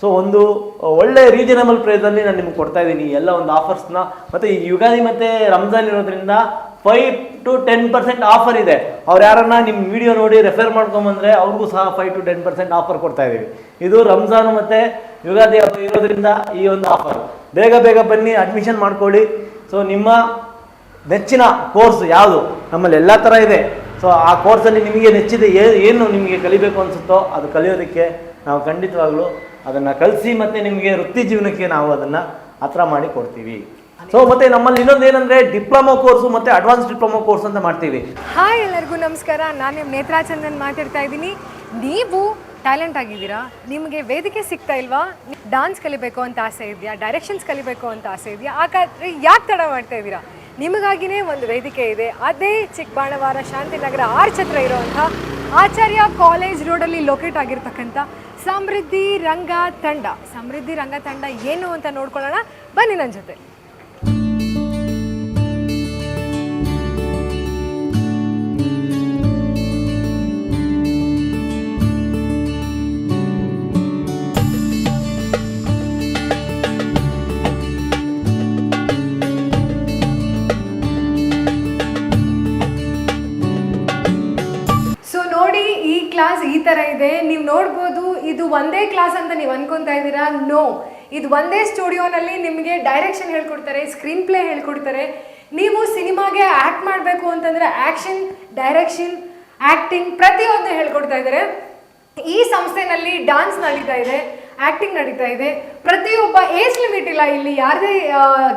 So ಒಂದು ಒಳ್ಳೆ reasonable ಪ್ರೈಸಲ್ಲಿ ನಾನು ನಿಮ್ಗೆ ಕೊಡ್ತಾ ಇದ್ದೀನಿ ಎಲ್ಲ ಒಂದು ಆಫರ್ಸ್ನ. ಮತ್ತು ಈ ಯುಗಾದಿ ಮತ್ತು ರಂಜಾನ್ ಇರೋದ್ರಿಂದ 5 to 10% ಆಫರ್ ಇದೆ. ಅವ್ರು ಯಾರನ್ನ ನಿಮ್ಮ ವಿಡಿಯೋ ನೋಡಿ ರೆಫರ್ ಮಾಡ್ಕೊಂಬಂದರೆ ಅವ್ರಿಗೂ ಸಹ 5 to 10% ಆಫರ್ ಕೊಡ್ತಾ ಇದ್ದೀವಿ. ಇದು ರಂಜಾನು ಮತ್ತು ಯುಗಾದಿ ಹಬ್ಬ ಇರೋದ್ರಿಂದ ಈ ಒಂದು ಆಫರ್. ಬೇಗ ಬೇಗ ಬನ್ನಿ, ಅಡ್ಮಿಷನ್ ಮಾಡ್ಕೊಳ್ಳಿ. ಸೊ ನಿಮ್ಮ ನೆಚ್ಚಿನ ಕೋರ್ಸ್ ಯಾವುದು ನಮ್ಮಲ್ಲಿ ಎಲ್ಲ ಥರ ಇದೆ. ಸೊ ಆ ಕೋರ್ಸಲ್ಲಿ ನಿಮಗೆ ನೆಚ್ಚಿದೆ ಏನು ನಿಮಗೆ ಕಲಿಬೇಕು ಅನಿಸುತ್ತೋ ಅದು ಕಲಿಯೋದಕ್ಕೆ ನಾವು ಖಂಡಿತವಾಗ್ಲೂ ಅದನ್ನು ಕಲಿಸಿ ಮತ್ತು ನಿಮಗೆ ವೃತ್ತಿ ಜೀವನಕ್ಕೆ ನಾವು ಅದನ್ನು ಹತ್ರ ಮಾಡಿ ಕೊಡ್ತೀವಿ. ಸೊ ಮತ್ತೆ ನಮ್ಮಲ್ಲಿ ಇನ್ನೊಂದು ಏನಂದರೆ ಡಿಪ್ಲೊಮಾ ಕೋರ್ಸು ಮತ್ತು ಅಡ್ವಾನ್ಸ್ ಡಿಪ್ಲೊಮಾ ಕೋರ್ಸ್ ಅಂತ ಮಾಡ್ತೀವಿ. ಹಾಯ್, ಎಲ್ಲರಿಗೂ ನಮಸ್ಕಾರ. ನಾನು ನಿಮ್ಮ ನೇತ್ರಾ ಚಂದನ್ ಮಾತಾಡ್ತಾ ಇದ್ದೀನಿ. ನೀವು ಟ್ಯಾಲೆಂಟ್ ಆಗಿದ್ದೀರಾ, ನಿಮಗೆ ವೇದಿಕೆ ಸಿಗ್ತಾ ಇಲ್ವಾ, ಡಾನ್ಸ್ ಕಲಿಬೇಕು ಅಂತ ಆಸೆ ಇದೆಯಾ, ಡೈರೆಕ್ಷನ್ಸ್ ಕಲಿಬೇಕು ಅಂತ ಆಸೆ ಇದೆಯಾ, ಹಾಗಾದರೆ ಯಾಕೆ ತಡ ಮಾಡ್ತಾ ಇದ್ದೀರಾ? ನಿಮಗಾಗಿಯೇ ಒಂದು ವೇದಿಕೆ ಇದೆ. ಅದೇ ಚಿಕ್ಕಬಾಣವಾರ ಶಾಂತಿನಗರ ಆರ್ಚ್ ಹತ್ರ ಇರುವಂಥ ಆಚಾರ್ಯ ಕಾಲೇಜ್ ರೋಡಲ್ಲಿ ಲೊಕೇಟ್ ಆಗಿರ್ತಕ್ಕಂಥ ಸಮೃದ್ಧಿ ರಂಗ ತಂಡ. ಸಮೃದ್ಧಿ ರಂಗ ತಂಡ ಏನು ಅಂತ ನೋಡ್ಕೊಳ್ಳೋಣ ಬನ್ನಿ ನನ್ನ ಜೊತೆ. ಕ್ಲಾಸ್ ಈ ಥರ ಇದೆ, ನೀವು ನೋಡ್ಬೋದು. ಇದು ಒಂದೇ ಕ್ಲಾಸ್ ಅಂತ ನೀವು ಅನ್ಕೊತಾ ಇದ್ದೀರಾ? ನೋ, ಇದು ಒಂದೇ ಸ್ಟುಡಿಯೋನಲ್ಲಿ ನಿಮಗೆ ಡೈರೆಕ್ಷನ್ ಹೇಳ್ಕೊಡ್ತಾರೆ, ಸ್ಕ್ರೀನ್ ಪ್ಲೇ ಹೇಳ್ಕೊಡ್ತಾರೆ. ನೀವು ಸಿನಿಮಾಗೆ ಆ್ಯಕ್ಟ್ ಮಾಡಬೇಕು ಅಂತಂದರೆ ಆ್ಯಕ್ಷನ್, ಡೈರೆಕ್ಷನ್, ಆ್ಯಕ್ಟಿಂಗ್ ಪ್ರತಿಯೊಂದು ಹೇಳ್ಕೊಡ್ತಾ ಇದ್ದಾರೆ. ಈ ಸಂಸ್ಥೆನಲ್ಲಿ ಡಾನ್ಸ್ ನಡೀತಾ ಇದೆ, ಆ್ಯಕ್ಟಿಂಗ್ ನಡೀತಾ ಇದೆ. ಪ್ರತಿಯೊಬ್ಬ ಏಜ್ ಲಿಮಿಟ್ ಇಲ್ಲ, ಇಲ್ಲಿ ಯಾರದೇ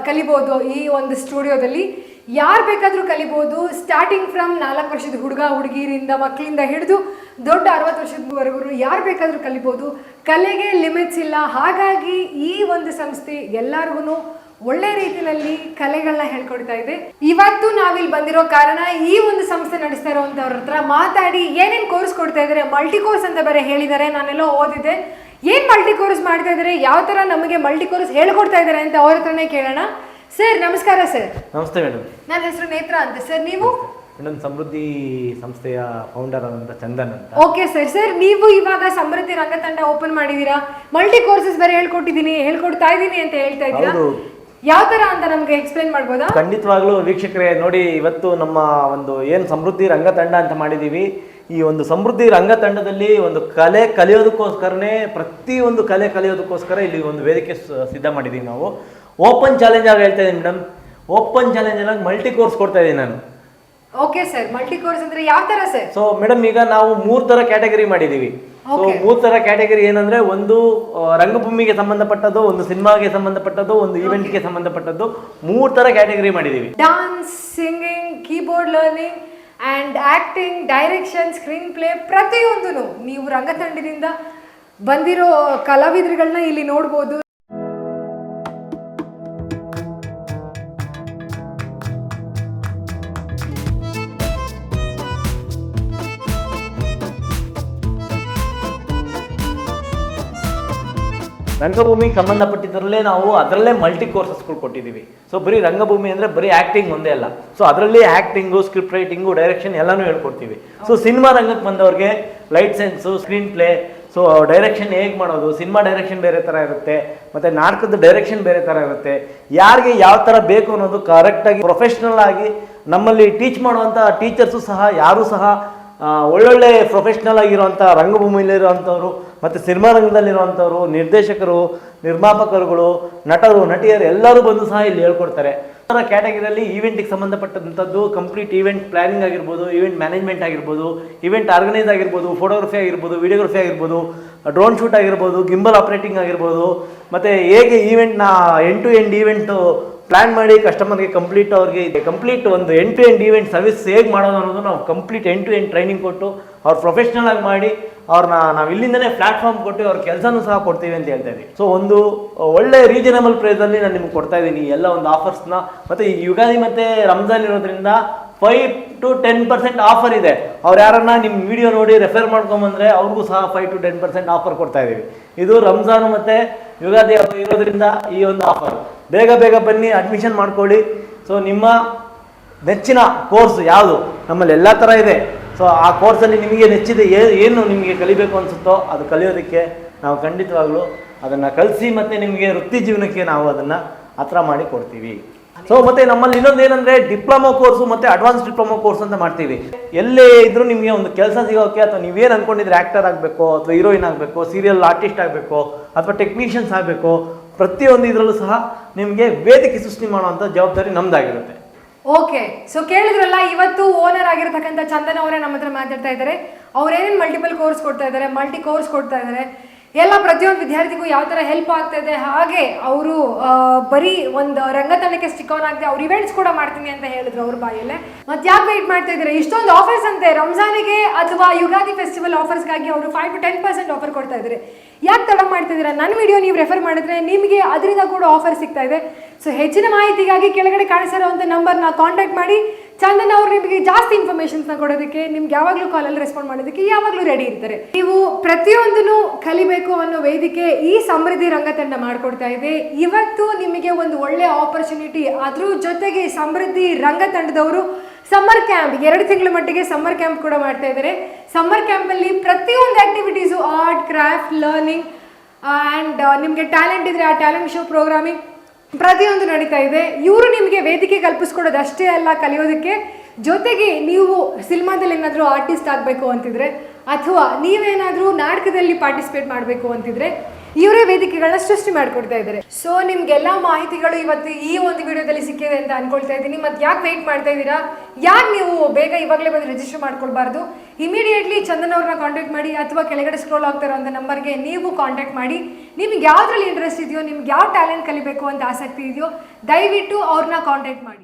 ಕಲಿಬೋದು. ಈ ಒಂದು ಸ್ಟುಡಿಯೋದಲ್ಲಿ ಯಾರು ಬೇಕಾದರೂ ಕಲಿಬೋದು. ಸ್ಟಾರ್ಟಿಂಗ್ ಫ್ರಮ್ 4 ವರ್ಷದ ಹುಡುಗ ಹುಡುಗಿರಿಂದ ಮಕ್ಕಳಿಂದ ಹಿಡಿದು ದೊಡ್ಡ 60 ವರ್ಷದವರೆಗೂ ಯಾರು ಬೇಕಾದರೂ ಕಲಿಬೋದು. ಕಲೆಗೆ ಲಿಮಿಟ್ಸ್ ಇಲ್ಲ. ಹಾಗಾಗಿ ಈ ಒಂದು ಸಂಸ್ಥೆ ಎಲ್ಲರಿಗೂ ಒಳ್ಳೆ ರೀತಿಯಲ್ಲಿ ಕಲೆಗಳನ್ನ ಹೇಳ್ಕೊಡ್ತಾ ಇದೆ. ಇವತ್ತು ನಾವಿಲ್ಲಿ ಬಂದಿರೋ ಕಾರಣ ಈ ಒಂದು ಸಂಸ್ಥೆ ನಡೆಸ್ತಾ ಇರೋವಂಥವ್ರ ಹತ್ರ ಮಾತಾಡಿ ಏನೇನು ಕೋರ್ಸ್ ಕೊಡ್ತಾ ಇದ್ದಾರೆ, ಮಲ್ಟಿ ಕೋರ್ಸ್ ಅಂತ ಬೇರೆ ಹೇಳಿದ್ದಾರೆ. ನಾನೆಲ್ಲೋ ಓದಿದ್ದೆ. ಏನು ಮಲ್ಟಿ ಕೋರ್ಸ್ ಮಾಡ್ತಾ ಇದ್ದಾರೆ, ಯಾವ ಥರ ನಮಗೆ ಮಲ್ಟಿ ಕೋರ್ಸ್ ಹೇಳ್ಕೊಡ್ತಾ ಇದ್ದಾರೆ ಅಂತ ಅವ್ರ ಹತ್ರನೇ ಕೇಳೋಣ. ಸರ್ ನಮಸ್ಕಾರ. ಸರ್ ನಮಸ್ತೆ ಮೇಡಮ್. ನನ್ನ ಹೆಸರು ನೇತ್ರಾ ಅಂತ. ಸರ್ ನೀವು? ಮೇಡಮ್ ಸಮೃದ್ಧಿ ಸಂಸ್ಥೆಯ ಫೌಂಡರ್ ಅಂತ ಚಂದನ್ ಅಂತ. Okay sir. ಸರ್ ನೀವು ಇವಾಗ ಸಮೃದ್ಧಿ ರಂಗತಂಡ ಓಪನ್ ಮಾಡಿದೀರಾ, ಮಲ್ಟಿ ಕೋರ್ಸಸ್ ಬೇರೆ ಹೇಳ್ಕೊಡ್ತಾ ಇದ್ದೀನಿ ಅಂತ ಹೇಳ್ತಾ ಇದ್ದೀರಾ. ಯಾವ ತರ ಅಂತ ನಮ್ಗೆ ಎಕ್ಸ್ಪ್ಲೈನ್ ಮಾಡ್ಬೋದಾ? ಖಂಡಿತವಾಗ್ಲೂ ವೀಕ್ಷಕರೇ ನೋಡಿ, ಇವತ್ತು ನಮ್ಮ ಒಂದು ಏನು ಸಮೃದ್ಧಿ ರಂಗತಂಡ ಅಂತ ಮಾಡಿದ್ದೀವಿ. ಈ ಒಂದು ಸಮೃದ್ಧಿ ರಂಗತಂಡದಲ್ಲಿ ಒಂದು ಕಲೆ ಕಲಿಯೋದಕ್ಕೋಸ್ಕರನೇ, ಪ್ರತಿಯೊಂದು ಕಲೆ ಕಲಿಯೋದಕ್ಕೋಸ್ಕರ ಇಲ್ಲಿ ಒಂದು ವೇದಿಕೆ ಸಿದ್ಧ ಮಾಡಿದ್ದೀವಿ ನಾವು. ಓಪನ್ ಚಾಲೆಂಜ್ ಆಗಿ ಹೇಳ್ತಾ ಇದ್ದೀನಿ ಮೇಡಮ್. ಓಪನ್ ಚಾಲೆಂಜ್ ಆಗಿ ಮಲ್ಟಿ ಕೋರ್ಸ್ ಕೊಡ್ತಾ ಇದ್ದೀನಿ ನಾನು. ಓಕೆ ಸರ್, ಮಲ್ಟಿ ಕೋರ್ಸ್ ಅಂದ್ರೆ ಯಾವ ತರ ಸರ್? ಸೊ ಮೇಡಮ್, ಈಗ ನಾವು 3 ತರ ಕ್ಯಾಟಗರಿ ಮಾಡಿದ್ದೀವಿ. ಸೊ 3 ತರ ಕ್ಯಾಟಗರಿ ಏನಂದ್ರೆ, ಒಂದು ರಂಗಭೂಮಿಗೆ ಸಂಬಂಧಪಟ್ಟದ್ದು, ಒಂದು ಸಿನಿಮಾಗೆ ಸಂಬಂಧಪಟ್ಟದ್ದು, ಒಂದು ಇವೆಂಟ್ಗೆ ಸಂಬಂಧಪಟ್ಟದ್ದು, 3 ತರ ಕ್ಯಾಟಗರಿ ಮಾಡಿದ್ದೀವಿ. Dance, singing, keyboard learning and acting, direction, screen play ಪ್ರತಿಯೊಂದು ನೀವು ರಂಗತಂಡದಿಂದ ಬಂದಿರೋ ಕಲಾವಿದರುಗಳನ್ನ ಇಲ್ಲಿ ನೋಡ್ಬೋದು. ರಂಗಭೂಮಿಗೆ ಸಂಬಂಧಪಟ್ಟಿದ್ದರಲ್ಲೇ ನಾವು ಅದರಲ್ಲೇ ಮಲ್ಟಿ ಕೋರ್ಸಸ್ಗಳು ಕೊಟ್ಟಿದ್ದೀವಿ. ಸೊ ಬರೀ ರಂಗಭೂಮಿ ಅಂದರೆ ಬರೀ ಆ್ಯಕ್ಟಿಂಗ್ ಒಂದೇ ಅಲ್ಲ. ಸೊ ಅದರಲ್ಲಿ ಆ್ಯಕ್ಟಿಂಗು, ಸ್ಕ್ರಿಪ್ಟ್ ರೈಟಿಂಗು, ಡೈರೆಕ್ಷನ್ ಎಲ್ಲನೂ ಹೇಳ್ಕೊಡ್ತೀವಿ. ಸೊ ಸಿನಿಮಾ ರಂಗಕ್ಕೆ ಬಂದವ್ರಿಗೆ light sense, screen play, so direction ಹೇಗೆ ಮಾಡೋದು, ಸಿನಿಮಾ ಡೈರೆಕ್ಷನ್ ಬೇರೆ ಥರ ಇರುತ್ತೆ, ಮತ್ತು ನಾಟಕದ ಡೈರೆಕ್ಷನ್ ಬೇರೆ ಥರ ಇರುತ್ತೆ. ಯಾರಿಗೆ ಯಾವ ಥರ ಬೇಕು ಅನ್ನೋದು ಕರೆಕ್ಟಾಗಿ ಪ್ರೊಫೆಷ್ನಲ್ ಆಗಿ ನಮ್ಮಲ್ಲಿ ಟೀಚ್ ಮಾಡುವಂಥ ಟೀಚರ್ಸು ಸಹ, ಯಾರೂ ಸಹ ಒಳ್ಳೊಳ್ಳೆ ಪ್ರೊಫೆಷ್ನಲ್ ಆಗಿರುವಂಥ ರಂಗಭೂಮಿಯಲ್ಲಿರುವಂಥವ್ರು ಮತ್ತು ಸಿನಿಮಾ ರಂಗದಲ್ಲಿರುವಂಥವ್ರು, ನಿರ್ದೇಶಕರು, ನಿರ್ಮಾಪಕರುಗಳು, ನಟರು, ನಟಿಯರು ಎಲ್ಲರೂ ಬಂದು ಸಹ ಇಲ್ಲಿ ಹೇಳ್ಕೊಡ್ತಾರೆ. ಅದರ ಕ್ಯಾಟಗರಿಯಲ್ಲಿ ಈವೆಂಟಿಗೆ ಸಂಬಂಧಪಟ್ಟಂಥದ್ದು ಕಂಪ್ಲೀಟ್ ಈವೆಂಟ್ ಪ್ಲಾನಿಂಗ್ ಆಗಿರ್ಬೋದು, ಈವೆಂಟ್ ಮ್ಯಾನೇಜ್ಮೆಂಟ್ ಆಗಿರ್ಬೋದು, ಈವೆಂಟ್ ಆರ್ಗನೈಸ್ ಆಗಿರ್ಬೋದು, ಫೋಟೋಗ್ರಫಿ ಆಗಿರ್ಬೋದು, ವಿಡಿಯೋಗ್ರಫಿ ಆಗಿರ್ಬೋದು, ಡ್ರೋನ್ ಶೂಟ್ ಆಗಿರ್ಬೋದು, ಗಿಂಬಲ್ ಆಪ್ರೇಟಿಂಗ್ ಆಗಿರ್ಬೋದು, ಮತ್ತು ಹೇಗೆ ಈವೆಂಟ್ನ end to end event plan ಮಾಡಿ ಕಸ್ಟಮರ್ಗೆ ಕಂಪ್ಲೀಟ್ ಒಂದು end to end event service ಹೇಗೆ ಮಾಡೋದು ಅನ್ನೋದು ನಾವು complete end to end training ಕೊಟ್ಟು ಅವ್ರು ಪ್ರೊಫೆಷ್ನಲ್ ಆಗಿ ಮಾಡಿ ಅವ್ರನ್ನ ನಾವು ಇಲ್ಲಿಂದನೇ ಪ್ಲಾಟ್ಫಾರ್ಮ್ ಕೊಟ್ಟು ಅವ್ರ ಕೆಲಸನೂ ಸಹ ಕೊಡ್ತೀವಿ ಅಂತ ಹೇಳ್ತಾ ಇದ್ದೀವಿ. ಸೊ ಒಂದು ಒಳ್ಳೆ ರೀಸನಬಲ್ ಪ್ರೈಸಲ್ಲಿ ನಾನು ನಿಮ್ಗೆ ಕೊಡ್ತಾ ಇದ್ದೀನಿ ಎಲ್ಲ ಒಂದು ಆಫರ್ಸ್ನ. ಮತ್ತು ಈ ಯುಗಾದಿ ಮತ್ತು ರಂಜಾನ್ ಇರೋದ್ರಿಂದ 5 to 10% ಆಫರ್ ಇದೆ. ಅವ್ರು ಯಾರನ್ನ ನಿಮ್ಮ ವಿಡಿಯೋ ನೋಡಿ ರೆಫರ್ ಮಾಡ್ಕೊಂಬಂದರೆ ಅವ್ರಿಗೂ ಸಹ 5 to 10% ಆಫರ್ ಕೊಡ್ತಾ ಇದ್ದೀವಿ. ಇದು ರಂಜಾನು ಮತ್ತು ಯುಗಾದಿ ಹಬ್ಬ ಇರೋದ್ರಿಂದ ಈ ಒಂದು ಆಫರ್. ಬೇಗ ಬೇಗ ಬನ್ನಿ, ಅಡ್ಮಿಷನ್ ಮಾಡ್ಕೊಳ್ಳಿ. ಸೊ ನಿಮ್ಮ ನೆಚ್ಚಿನ ಕೋರ್ಸ್ ಯಾವುದು ನಮ್ಮಲ್ಲಿ ಎಲ್ಲ ಥರ ಇದೆ. ಸೊ ಆ ಕೋರ್ಸಲ್ಲಿ ನಿಮಗೆ ನೆಚ್ಚಿದೆ ಏನು ನಿಮಗೆ ಕಲಿಬೇಕು ಅನಿಸುತ್ತೋ ಅದು ಕಲಿಯೋದಕ್ಕೆ ನಾವು ಖಂಡಿತವಾಗ್ಲೂ ಅದನ್ನು ಕಲಿಸಿ ಮತ್ತು ನಿಮಗೆ ವೃತ್ತಿ ಜೀವನಕ್ಕೆ ನಾವು ಅದನ್ನು ಹತ್ರ ಮಾಡಿ ಕೊಡ್ತೀವಿ. ಸೊ ಮತ್ತೆ ನಮ್ಮಲ್ಲಿ ಇನ್ನೊಂದು ಏನಂದ್ರೆ ಡಿಪ್ಲೊಮಾ ಕೋರ್ಸು ಮತ್ತೆ ಅಡ್ವಾನ್ಸ್ ಡಿಪ್ಲೊಮಾ ಕೋರ್ಸ್ ಅಂತ ಮಾಡ್ತೀವಿ. ಎಲ್ಲೇ ಇದ್ರೂ ನಿಮಗೆ ಒಂದು ಕೆಲಸ ಸಿಗೋಕೆ ಅಥವಾ ನೀವೇನು ಅನ್ಕೊಂಡಿದ್ರೆ ಆಕ್ಟರ್ ಆಗಬೇಕು ಅಥವಾ ಹೀರೋಯಿನ್ ಆಗಬೇಕು, ಸೀರಿಯಲ್ ಆರ್ಟಿಸ್ಟ್ ಆಗಬೇಕು ಅಥವಾ ಟೆಕ್ನಿಷಿಯನ್ಸ್ ಆಗಬೇಕು, ಪ್ರತಿಯೊಂದು ಇದರಲ್ಲೂ ಸಹ ನಿಮಗೆ ವೇದಿಕೆ ಸೃಷ್ಟಿ ಮಾಡುವಂಥ ಜವಾಬ್ದಾರಿ ನಮ್ದಾಗಿರುತ್ತೆ. ಓಕೆ, ಸೊ ಕೇಳಿದ್ರಲ್ಲ, ಇವತ್ತು ಓನರ್ ಆಗಿರತಕ್ಕಂಥ ಚಂದನ ಅವರೇ ನಮ್ಮ ಹತ್ರ ಮಾತಾಡ್ತಾ ಇದ್ದಾರೆ. ಅವ್ರೇನೇನು ಮಲ್ಟಿಪಲ್ ಕೋರ್ಸ್ ಕೊಡ್ತಾ ಇದ್ದಾರೆ, ಮಲ್ಟಿ ಕೋರ್ಸ್ ಕೊಡ್ತಾ ಇದ್ದಾರೆ, ಎಲ್ಲ ಪ್ರತಿಯೊಂದು ವಿದ್ಯಾರ್ಥಿಗೂ ಯಾವ ಥರ ಹೆಲ್ಪ್ ಆಗ್ತಾ ಇದೆ. ಹಾಗೆ ಅವರು ಬರೀ ಒಂದು ರಂಗತಂಡಕ್ಕೆ ಸ್ಟಿಕ್ ಆನ್ ಆಗದೆ ಅವ್ರು ಇವೆಂಟ್ಸ್ ಕೂಡ ಮಾಡ್ತೀನಿ ಅಂತ ಹೇಳಿದ್ರು ಅವ್ರ ಬಾಯಲ್ಲೇ. ಮತ್ತೆ ಯಾಕೆ ವೆಯ್ಟ್ ಮಾಡ್ತಾ ಇದ್ದಾರೆ? ಇಷ್ಟೊಂದು ಆಫರ್ಸ್ ಅಂತೆ ರಂಜಾನಿಗೆ ಅಥವಾ ಯುಗಾದಿ ಫೆಸ್ಟಿವಲ್ ಆಫರ್ಸ್ಗಾಗಿ ಅವರು 5 to 10% ಆಫರ್ ಕೊಡ್ತಾ ಇದ್ದಾರೆ. ಯಾಕೆ ತಡ ಮಾಡ್ತಾ ಇದ್ದೀರಾ? ನನ್ನ ವಿಡಿಯೋ ನೀವು ರೆಫರ್ ಮಾಡಿದ್ರೆ ನಿಮಗೆ ಅದರಿಂದ ಕೂಡ ಆಫರ್ ಸಿಗ್ತಾ ಇದೆ. ಸೊ ಹೆಚ್ಚಿನ ಮಾಹಿತಿಗಾಗಿ ಕೆಳಗಡೆ ಕಾಣಿಸಿರುವಂಥ ನಂಬರ್ನ ಕಾಂಟ್ಯಾಕ್ಟ್ ಮಾಡಿ. ಚಂದನ್ ಅವರು ನಿಮಗೆ ಜಾಸ್ತಿ ಇನ್ಫಾರ್ಮೇಶನ್ಸ್ನ ಕೊಡೋದಕ್ಕೆ, ನಿಮ್ಗೆ ಯಾವಾಗಲೂ ಕಾಲಲ್ಲಿ ರೆಸ್ಪಾಂಡ್ ಮಾಡೋದಕ್ಕೆ ಯಾವಾಗಲೂ ರೆಡಿ ಇರ್ತಾರೆ. ನೀವು ಪ್ರತಿಯೊಂದನ್ನು ಕಲಿಬೇಕು ಅನ್ನೋ ವೇದಿಕೆ ಈ ಸಮೃದ್ಧಿ ರಂಗತಂಡ ಮಾಡಿಕೊಡ್ತಾ ಇದೆ. ಇವತ್ತು ನಿಮಗೆ ಒಂದು ಒಳ್ಳೆ ಆಪರ್ಚುನಿಟಿ. ಅದ್ರ ಜೊತೆಗೆ ಸಮೃದ್ಧಿ ರಂಗತಂಡದವರು ಸಮ್ಮರ್ ಕ್ಯಾಂಪ್ 2 ತಿಂಗಳ ಮಟ್ಟಿಗೆ ಸಮ್ಮರ್ ಕ್ಯಾಂಪ್ ಕೂಡ ಮಾಡ್ತಾ ಇದ್ದಾರೆ. ಸಮ್ಮರ್ ಕ್ಯಾಂಪಲ್ಲಿ ಪ್ರತಿಯೊಂದು activities art, craft, learning and ನಿಮಗೆ ಟ್ಯಾಲೆಂಟ್ ಇದ್ರೆ ಆ ಟ್ಯಾಲೆಂಟ್ ಶೋ, ಪ್ರೋಗ್ರಾಮಿಂಗ್ ಪ್ರತಿಯೊಂದು ನಡೀತಾ ಇದೆ. ಇವರು ನಿಮಗೆ ವೇದಿಕೆ ಕಲ್ಪಿಸ್ಕೊಡೋದು ಅಷ್ಟೇ ಅಲ್ಲ, ಕಲಿಯೋದಕ್ಕೆ ಜೊತೆಗೆ ನೀವು ಸಿನಿಮಾದಲ್ಲಿ ಏನಾದರೂ ಆರ್ಟಿಸ್ಟ್ ಆಗಬೇಕು ಅಂತಿದ್ರೆ ಅಥವಾ ನೀವೇನಾದರೂ ನಾಟಕದಲ್ಲಿ ಪಾರ್ಟಿಸಿಪೇಟ್ ಮಾಡಬೇಕು ಅಂತಿದ್ರೆ ಇವರೇ ವೇದಿಕೆಗಳನ್ನ ಸೃಷ್ಟಿ ಮಾಡಿಕೊಡ್ತಾ ಇದ್ದಾರೆ. ಸೊ ನಿಮ್ಗೆಲ್ಲ ಮಾಹಿತಿಗಳು ಇವತ್ತು ಈ ಒಂದು ವಿಡಿಯೋದಲ್ಲಿ ಸಿಕ್ಕಿದೆ ಅಂತ ಅನ್ಕೊಳ್ತಾ ಇದ್ದೀನಿ. ಮತ್ತೆ ಯಾಕೆ ವೆಯ್ಟ್ ಮಾಡ್ತಾ ಇದ್ದೀರಾ? ಯಾಕೆ ನೀವು ಬೇಗ ಇವಾಗಲೇ ಬಂದು ರಿಜಿಸ್ಟರ್ ಮಾಡ್ಕೊಳ್ಬಾರ್ದು? ಇಮಿಡಿಯೇಟ್ಲಿ ಚಂದನ್ ಅವ್ರನ್ನ ಕಾಂಟ್ಯಾಕ್ಟ್ ಮಾಡಿ ಅಥವಾ ಕೆಳಗಡೆ ಸ್ಕ್ರೋಲ್ ಆಗ್ತಾ ಇರೋಂಥ ನಂಬರ್ಗೆ ನೀವು ಕಾಂಟ್ಯಾಕ್ಟ್ ಮಾಡಿ. ನಿಮ್ಗೆ ಯಾವುದ್ರಲ್ಲಿ ಇಂಟ್ರೆಸ್ಟ್ ಇದೆಯೋ, ನಿಮ್ಗೆ ಯಾವ ಟ್ಯಾಲೆಂಟ್ ಕಲಿಬೇಕು ಅಂತ ಆಸಕ್ತಿ ಇದೆಯೋ ದಯವಿಟ್ಟು ಅವ್ರನ್ನ ಕಾಂಟ್ಯಾಕ್ಟ್ ಮಾಡಿ.